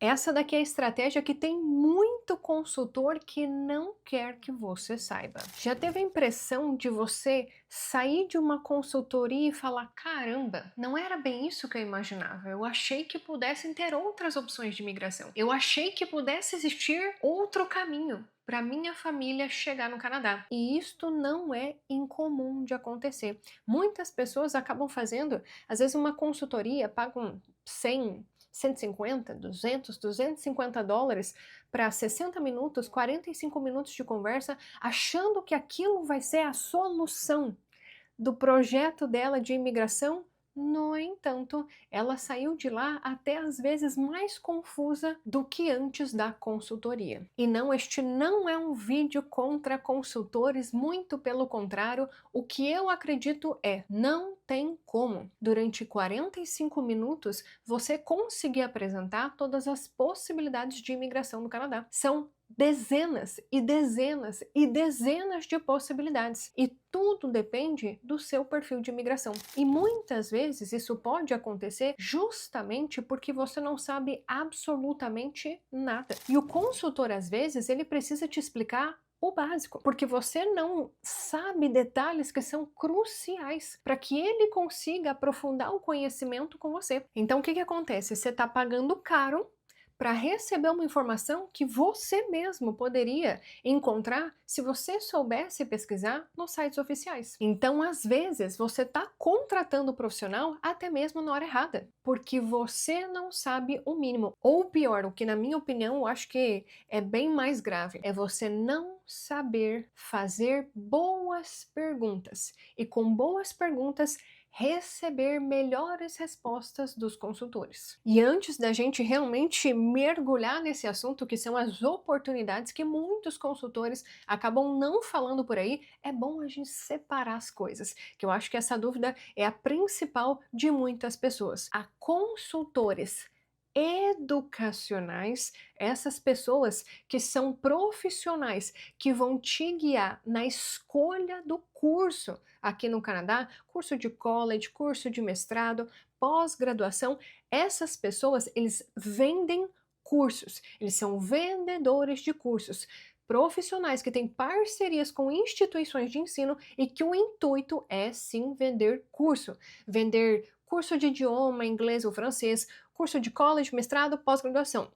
Essa daqui é a estratégia que tem muito consultor que não quer que você saiba. Já teve a impressão de você sair de uma consultoria e falar: caramba, não era bem isso que eu imaginava. Eu achei que pudessem ter outras opções de imigração. Eu achei que pudesse existir outro caminho para minha família chegar no Canadá. E isto não é incomum de acontecer. Muitas pessoas acabam fazendo, às vezes, uma consultoria, pagam 100, 150, 200, 250 dólares para 60 minutos, 45 minutos de conversa, achando que aquilo vai ser a solução do projeto dela de imigração. No entanto, ela saiu de lá até às vezes mais confusa do que antes da consultoria. E não, este não é um vídeo contra consultores, muito pelo contrário, o que eu acredito é, não tem como, durante 45 minutos, você conseguir apresentar todas as possibilidades de imigração no Canadá. São dezenas e dezenas e dezenas de possibilidades. E tudo depende do seu perfil de imigração. E muitas vezes isso pode acontecer justamente porque você não sabe absolutamente nada. E o consultor, às vezes, ele precisa te explicar o básico, porque você não sabe detalhes que são cruciais para que ele consiga aprofundar o conhecimento com você. Então, o que acontece? Você está pagando caro para receber uma informação que você mesmo poderia encontrar se você soubesse pesquisar nos sites oficiais. Então, às vezes, você está contratando o profissional até mesmo na hora errada, porque você não sabe o mínimo. Ou pior, o que na minha opinião eu acho que é bem mais grave, é você não saber fazer boas perguntas. E com boas perguntas, receber melhores respostas dos consultores. E antes da gente realmente mergulhar nesse assunto, que são as oportunidades que muitos consultores acabam não falando por aí, é bom a gente separar as coisas, que eu acho que essa dúvida é a principal de muitas pessoas. Há consultores educacionais, essas pessoas que são profissionais, que vão te guiar na escolha do curso aqui no Canadá, curso de college, curso de mestrado, pós-graduação. Essas pessoas, eles vendem cursos, eles são vendedores de cursos, profissionais que têm parcerias com instituições de ensino e que o intuito é sim vender curso de idioma, inglês ou francês, curso de college, mestrado, pós-graduação.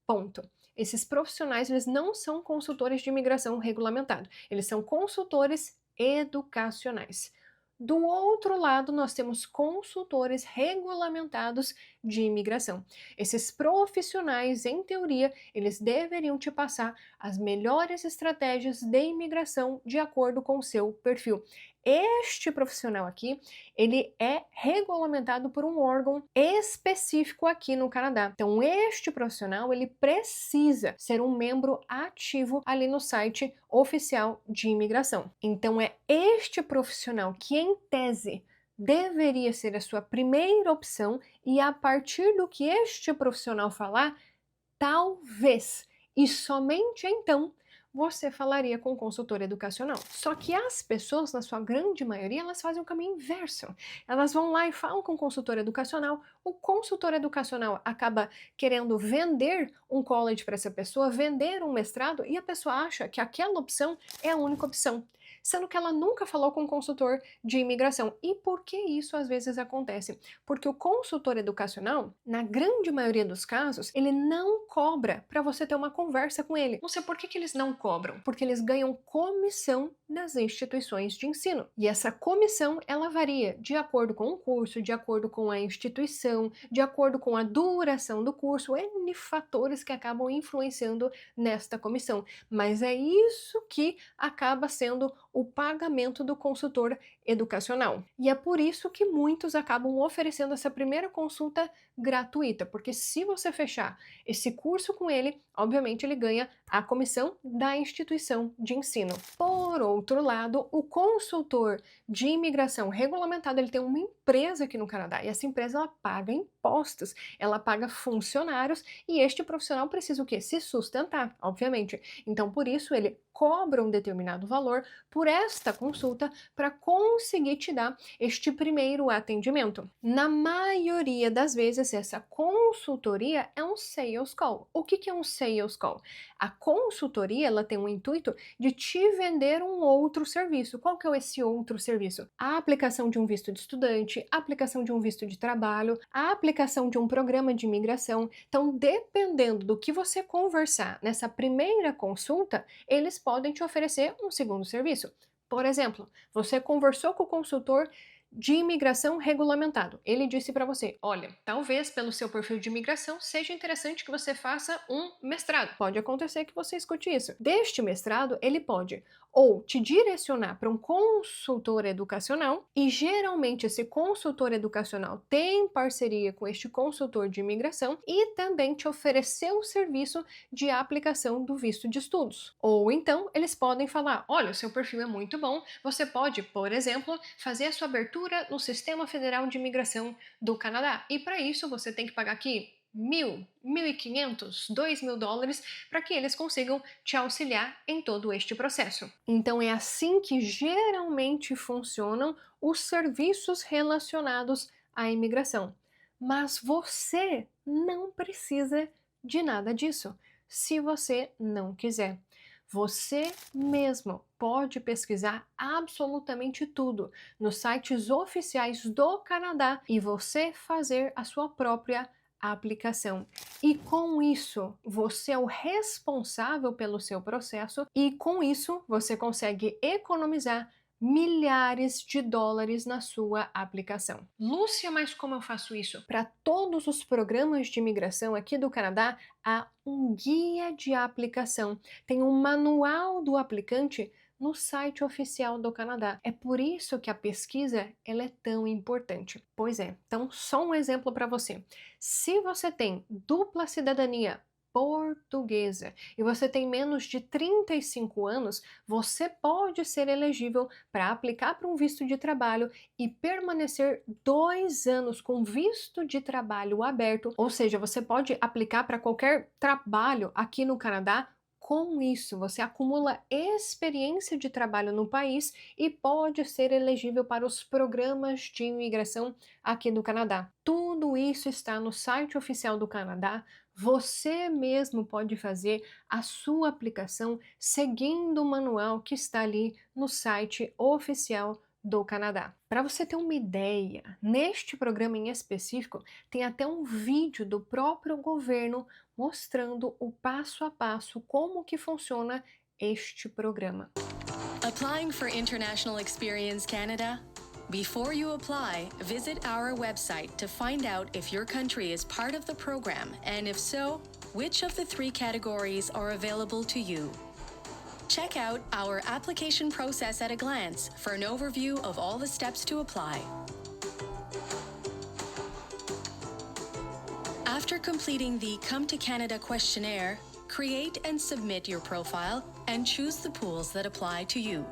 Ponto. Esses profissionais, eles não são consultores de imigração regulamentado, eles são consultores educacionais. Do outro lado, nós temos consultores regulamentados de imigração. Esses profissionais, em teoria, eles deveriam te passar as melhores estratégias de imigração de acordo com o seu perfil. Este profissional aqui, ele é regulamentado por um órgão específico aqui no Canadá. Então, este profissional, ele precisa ser um membro ativo ali no site oficial de imigração. Então, é este profissional que, em tese, deveria ser a sua primeira opção e a partir do que este profissional falar, talvez, e somente então, você falaria com o consultor educacional. Só que as pessoas, na sua grande maioria, elas fazem o caminho inverso. Elas vão lá e falam com o consultor educacional, o consultor educacional acaba querendo vender um college para essa pessoa, vender um mestrado, e a pessoa acha que aquela opção é a única opção, sendo que ela nunca falou com o consultor de imigração. E por que isso às vezes acontece? Porque o consultor educacional, na grande maioria dos casos, ele não cobra para você ter uma conversa com ele. Não sei por que eles não cobram, porque eles ganham comissão das instituições de ensino. E essa comissão, ela varia de acordo com o curso, de acordo com a instituição, de acordo com a duração do curso, N fatores que acabam influenciando nesta comissão. Mas é isso que acaba sendo o pagamento do consultor educacional. E é por isso que muitos acabam oferecendo essa primeira consulta gratuita, porque se você fechar esse curso com ele, obviamente ele ganha a comissão da instituição de ensino. Por outro lado, o consultor de imigração regulamentado, ele tem uma empresa aqui no Canadá e essa empresa ela paga impostos, ela paga funcionários e este profissional precisa o quê? Se sustentar, obviamente. Então, por isso ele cobra um determinado valor por esta consulta para conseguir te dar este primeiro atendimento. Na maioria das vezes, essa consultoria é um sales call. O que é um sales call? A consultoria, ela tem o intuito de te vender um outro serviço. Qual que é esse outro serviço? A aplicação de um visto de estudante, a aplicação de um visto de trabalho, a aplicação de um programa de imigração. Então, dependendo do que você conversar nessa primeira consulta, eles podem te oferecer um segundo serviço. Por exemplo, você conversou com o consultor de imigração regulamentado. Ele disse para você: olha, talvez pelo seu perfil de imigração seja interessante que você faça um mestrado. Pode acontecer que você escute isso. Deste mestrado, ele pode ou te direcionar para um consultor educacional, e geralmente esse consultor educacional tem parceria com este consultor de imigração e também te oferecer o serviço de aplicação do visto de estudos. Ou então eles podem falar: olha, o seu perfil é muito bom, você pode, por exemplo, fazer a sua abertura no Sistema Federal de Imigração do Canadá. E para isso você tem que pagar aqui $1.000, $1.500, $2.000 para que eles consigam te auxiliar em todo este processo. Então é assim que geralmente funcionam os serviços relacionados à imigração. Mas você não precisa de nada disso, se você não quiser. Você mesmo pode pesquisar absolutamente tudo nos sites oficiais do Canadá e você fazer a sua própria aplicação. E com isso, você é o responsável pelo seu processo e com isso você consegue economizar milhares de dólares na sua aplicação. Lúcia, mas como eu faço isso? Para todos os programas de imigração aqui do Canadá, há um guia de aplicação. Tem um manual do aplicante no site oficial do Canadá. É por isso que a pesquisa ela é tão importante. Pois é, então só um exemplo para você. Se você tem dupla cidadania portuguesa e você tem menos de 35 anos, você pode ser elegível para aplicar para um visto de trabalho e permanecer 2 anos com visto de trabalho aberto, ou seja, você pode aplicar para qualquer trabalho aqui no Canadá. Com isso, você acumula experiência de trabalho no país e pode ser elegível para os programas de imigração aqui do Canadá. Tudo isso está no site oficial do Canadá. Você mesmo pode fazer a sua aplicação seguindo o manual que está ali no site oficial do Canadá. Para você ter uma ideia, neste programa em específico, tem até um vídeo do próprio governo mostrando o passo a passo como que funciona este programa. Applying for International Experience Canada? Before you apply, visit our website to find out if your country is part of the program, and if so, which of the 3 categories are available to you. Check out our application process at a glance for an overview of all the steps to apply. After completing the Come to Canada questionnaire, create and submit your profile and choose the pools that apply to you.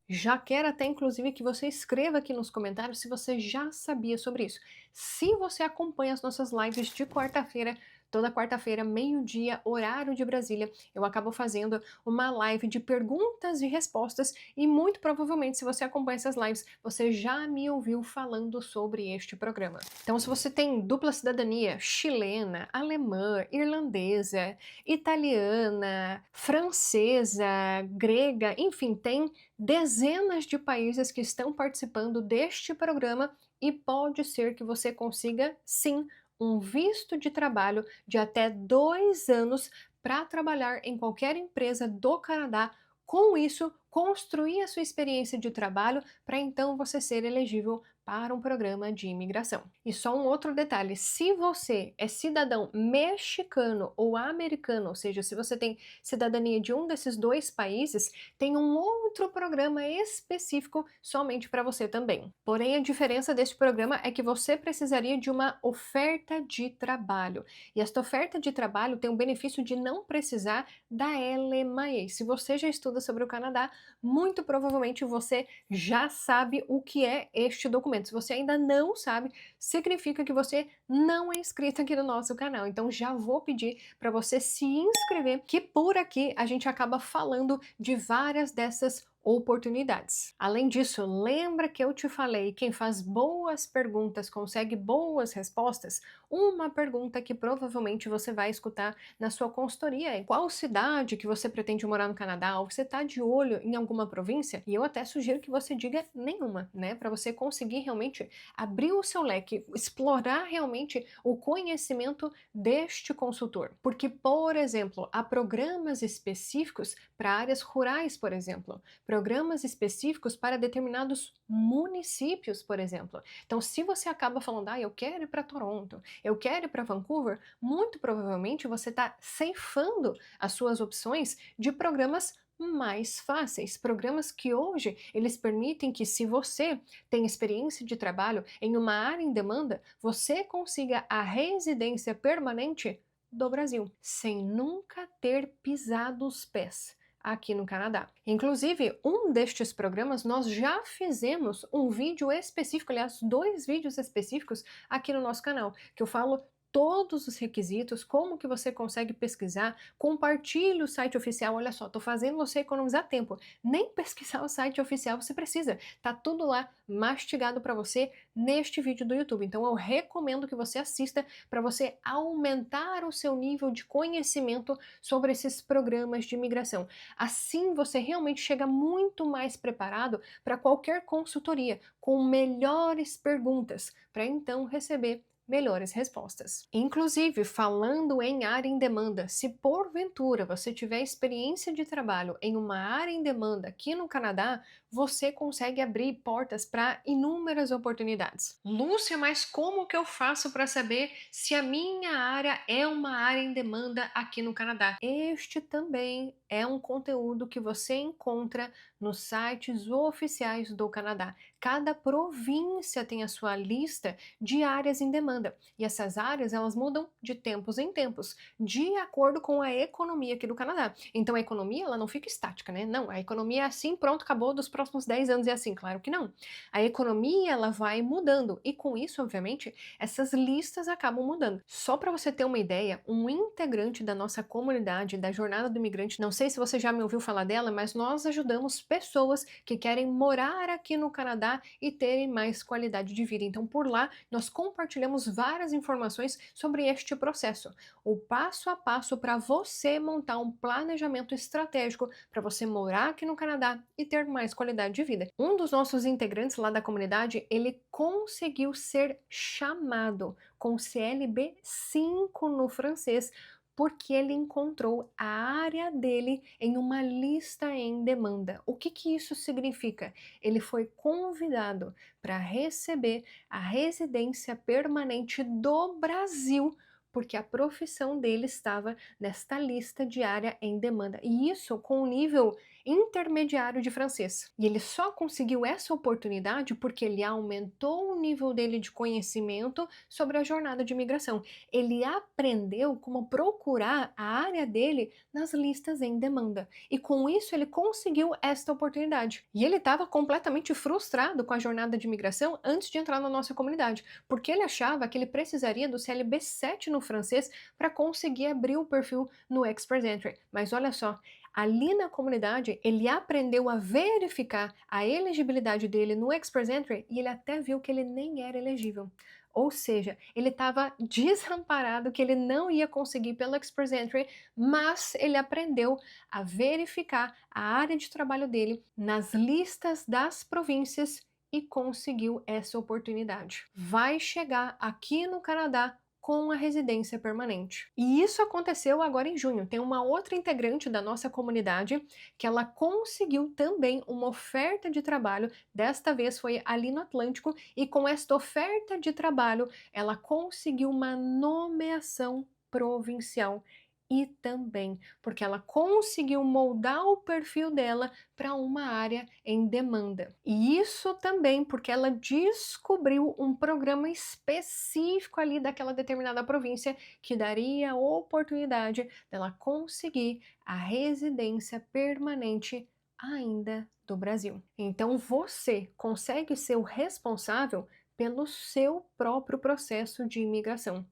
Já quero até, inclusive, que você escreva aqui nos comentários se você já sabia sobre isso. Se você acompanha as nossas lives de quarta-feira, toda quarta-feira, meio-dia, horário de Brasília, eu acabo fazendo uma live de perguntas e respostas e muito provavelmente, se você acompanha essas lives, você já me ouviu falando sobre este programa. Então, se você tem dupla cidadania chilena, alemã, irlandesa, italiana, francesa, grega, enfim, tem dezenas de países que estão participando deste programa e pode ser que você consiga, sim, um visto de trabalho de até 2 anos para trabalhar em qualquer empresa do Canadá. Com isso, construir a sua experiência de trabalho para então você ser elegível para um programa de imigração. E só um outro detalhe, se você é cidadão mexicano ou americano, ou seja, se você tem cidadania de um desses 2 países, tem um outro programa específico somente para você também. Porém, a diferença deste programa é que você precisaria de uma oferta de trabalho. E esta oferta de trabalho tem o benefício de não precisar da LMIA. Se você já estuda sobre o Canadá, muito provavelmente você já sabe o que é este documento. Se você ainda não sabe, significa que você não é inscrito aqui no nosso canal. Então já vou pedir para você se inscrever, que por aqui a gente acaba falando de várias dessas oportunidades. Além disso, lembra que eu te falei, quem faz boas perguntas consegue boas respostas? Uma pergunta que provavelmente você vai escutar na sua consultoria é: qual cidade que você pretende morar no Canadá? Ou você está de olho em alguma província? E eu até sugiro que você diga nenhuma, né? Para você conseguir realmente abrir o seu leque, explorar realmente o conhecimento deste consultor. Porque, por exemplo, há programas específicos para áreas rurais, por exemplo, programas específicos para determinados municípios, por exemplo. Então, se você acaba falando, eu quero ir para Toronto, eu quero ir para Vancouver, muito provavelmente você está ceifando as suas opções de programas mais fáceis, programas que hoje eles permitem que, se você tem experiência de trabalho em uma área em demanda, você consiga a residência permanente do Brasil, sem nunca ter pisado os pés aqui no Canadá. Inclusive, um destes programas nós já fizemos um vídeo específico, aliás, 2 vídeos específicos aqui no nosso canal, que eu falo todos os requisitos, como que você consegue pesquisar, compartilhe o site oficial. Olha só, tô fazendo você economizar tempo. Nem pesquisar o site oficial você precisa. Tá tudo lá mastigado para você neste vídeo do YouTube. Então eu recomendo que você assista para você aumentar o seu nível de conhecimento sobre esses programas de imigração. Assim você realmente chega muito mais preparado para qualquer consultoria, com melhores perguntas, para então receber melhores respostas. Inclusive, falando em área em demanda, se porventura você tiver experiência de trabalho em uma área em demanda aqui no Canadá, você consegue abrir portas para inúmeras oportunidades. Lúcia, mas como que eu faço para saber se a minha área é uma área em demanda aqui no Canadá? Este também é um conteúdo que você encontra nos sites oficiais do Canadá. Cada província tem a sua lista de áreas em demanda. E essas áreas, elas mudam de tempos em tempos, de acordo com a economia aqui do Canadá. Então a economia, ela não fica estática, né? Não, a economia é assim, pronto, acabou, dos próximos 10 anos é assim. Claro que não. A economia, ela vai mudando. E com isso, obviamente, essas listas acabam mudando. Só para você ter uma ideia, um integrante da nossa comunidade, da Jornada do Imigrante, não sei se você já me ouviu falar dela, mas nós ajudamos pessoas que querem morar aqui no Canadá e terem mais qualidade de vida. Então, por lá, nós compartilhamos várias informações sobre este processo. O passo a passo para você montar um planejamento estratégico para você morar aqui no Canadá e ter mais qualidade de vida. Um dos nossos integrantes lá da comunidade, ele conseguiu ser chamado com CLB 5 no francês, porque ele encontrou a área dele em uma lista em demanda. O que que isso significa? Ele foi convidado para receber a residência permanente do Brasil, porque a profissão dele estava nesta lista de área em demanda. E isso com um nível intermediário de francês. E ele só conseguiu essa oportunidade porque ele aumentou o nível dele de conhecimento sobre a jornada de imigração. Ele aprendeu como procurar a área dele nas listas em demanda. E com isso ele conseguiu esta oportunidade. E ele estava completamente frustrado com a jornada de imigração antes de entrar na nossa comunidade, porque ele achava que ele precisaria do CLB 7 no francês para conseguir abrir o perfil no Express Entry. Mas olha só, ali na comunidade, ele aprendeu a verificar a elegibilidade dele no Express Entry e ele até viu que ele nem era elegível. Ou seja, ele estava desamparado, que ele não ia conseguir pelo Express Entry, mas ele aprendeu a verificar a área de trabalho dele nas listas das províncias e conseguiu essa oportunidade. Vai chegar aqui no Canadá com a residência permanente. E isso aconteceu agora em junho. Tem uma outra integrante da nossa comunidade que ela conseguiu também uma oferta de trabalho, desta vez foi ali no Atlântico, e com esta oferta de trabalho ela conseguiu uma nomeação provincial. E também porque ela conseguiu moldar o perfil dela para uma área em demanda. E isso também porque ela descobriu um programa específico ali daquela determinada província que daria a oportunidade dela conseguir a residência permanente ainda do Brasil. Então você consegue ser o responsável pelo seu próprio processo de imigração.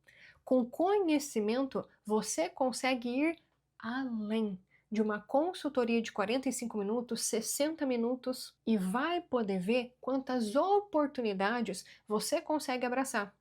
Com conhecimento, você consegue ir além de uma consultoria de 45 minutos, 60 minutos e vai poder ver quantas oportunidades você consegue abraçar,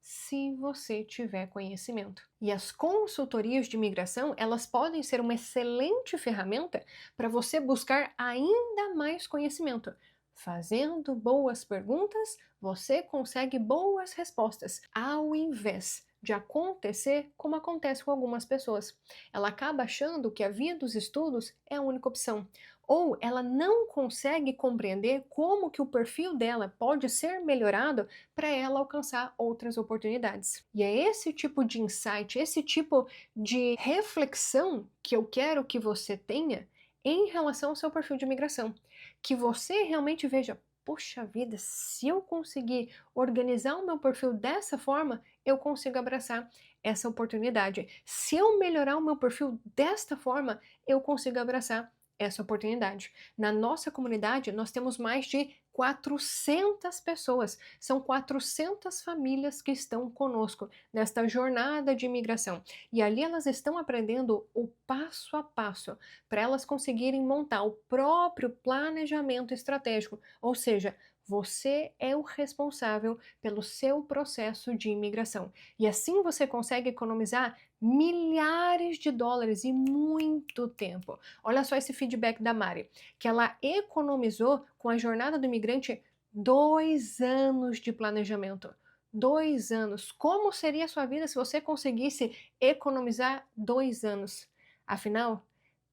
se você tiver conhecimento. E as consultorias de imigração, elas podem ser uma excelente ferramenta para você buscar ainda mais conhecimento. Fazendo boas perguntas, você consegue boas respostas, ao invés de acontecer como acontece com algumas pessoas. Ela acaba achando que a via dos estudos é a única opção, ou ela não consegue compreender como que o perfil dela pode ser melhorado para ela alcançar outras oportunidades. E é esse tipo de insight, esse tipo de reflexão que eu quero que você tenha em relação ao seu perfil de imigração. Que você realmente veja, poxa vida, se eu conseguir organizar o meu perfil dessa forma, eu consigo abraçar essa oportunidade. Se eu melhorar o meu perfil desta forma, eu consigo abraçar essa oportunidade. Na nossa comunidade, nós temos mais de 400 pessoas. São 400 famílias que estão conosco nesta jornada de imigração. E ali elas estão aprendendo o passo a passo para elas conseguirem montar o próprio planejamento estratégico. Ou seja, você é o responsável pelo seu processo de imigração. E assim você consegue economizar milhares de dólares e muito tempo. Olha só esse feedback da Mari, que ela economizou com a jornada do imigrante 2 anos de planejamento. 2 anos. Como seria a sua vida se você conseguisse economizar 2 anos? Afinal,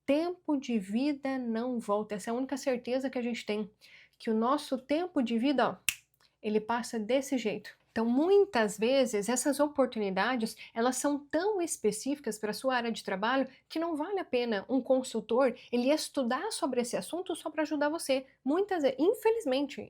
tempo de vida não volta. Essa é a única certeza que a gente tem. Que o nosso tempo de vida, ó, ele passa desse jeito. Então, muitas vezes, essas oportunidades, elas são tão específicas para a sua área de trabalho que não vale a pena um consultor ele estudar sobre esse assunto só para ajudar você. Muitas vezes, infelizmente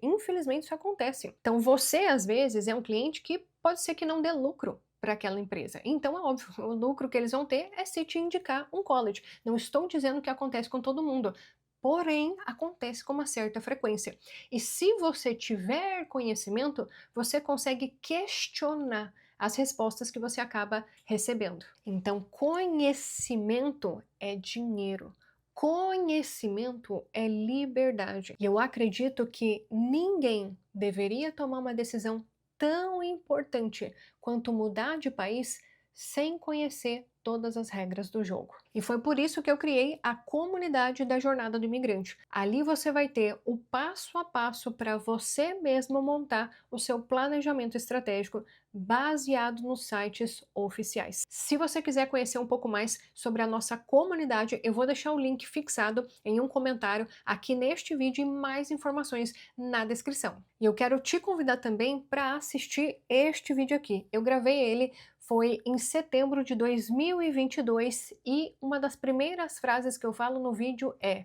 isso acontece. Então, você, às vezes, é um cliente que pode ser que não dê lucro para aquela empresa. Então, é óbvio, o lucro que eles vão ter é se te indicar um college. Não estou dizendo que acontece com todo mundo, porém, acontece com uma certa frequência. E se você tiver conhecimento, você consegue questionar as respostas que você acaba recebendo. Então, conhecimento é dinheiro. Conhecimento é liberdade. E eu acredito que ninguém deveria tomar uma decisão tão importante quanto mudar de país sem conhecer todas as regras do jogo. E foi por isso que eu criei a comunidade da Jornada do Imigrante. Ali você vai ter o passo a passo para você mesmo montar o seu planejamento estratégico baseado nos sites oficiais. Se você quiser conhecer um pouco mais sobre a nossa comunidade, eu vou deixar o link fixado em um comentário aqui neste vídeo e mais informações na descrição. E eu quero te convidar também para assistir este vídeo aqui. Eu gravei ele foi em setembro de 2022 e uma das primeiras frases que eu falo no vídeo é: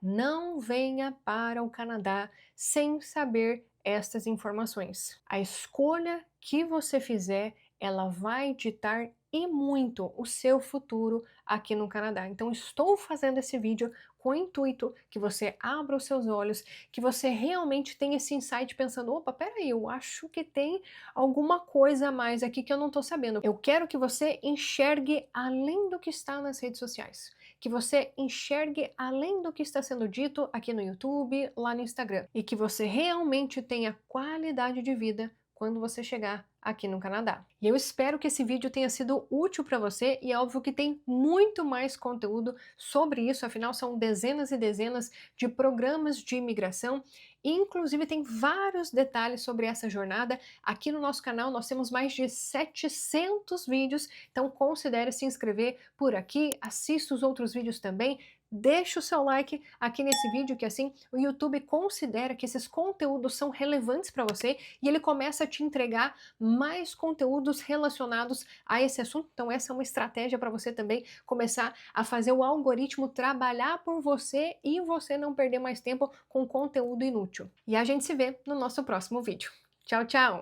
não venha para o Canadá sem saber estas informações. A escolha que você fizer, ela vai ditar e muito o seu futuro aqui no Canadá. Então estou fazendo esse vídeo com o intuito que você abra os seus olhos, que você realmente tenha esse insight pensando, opa, peraí, eu acho que tem alguma coisa a mais aqui que eu não estou sabendo. Eu quero que você enxergue além do que está nas redes sociais, que você enxergue além do que está sendo dito aqui no YouTube, lá no Instagram, e que você realmente tenha qualidade de vida quando você chegar aqui no Canadá. E eu espero que esse vídeo tenha sido útil para você e é óbvio que tem muito mais conteúdo sobre isso, afinal são dezenas e dezenas de programas de imigração e inclusive tem vários detalhes sobre essa jornada. Aqui no nosso canal nós temos mais de 700 vídeos, então considere se inscrever por aqui, assista os outros vídeos também. Deixa o seu like aqui nesse vídeo que assim o YouTube considera que esses conteúdos são relevantes para você e ele começa a te entregar mais conteúdos relacionados a esse assunto. Então essa é uma estratégia para você também começar a fazer o algoritmo trabalhar por você e você não perder mais tempo com conteúdo inútil. E a gente se vê no nosso próximo vídeo. Tchau, tchau!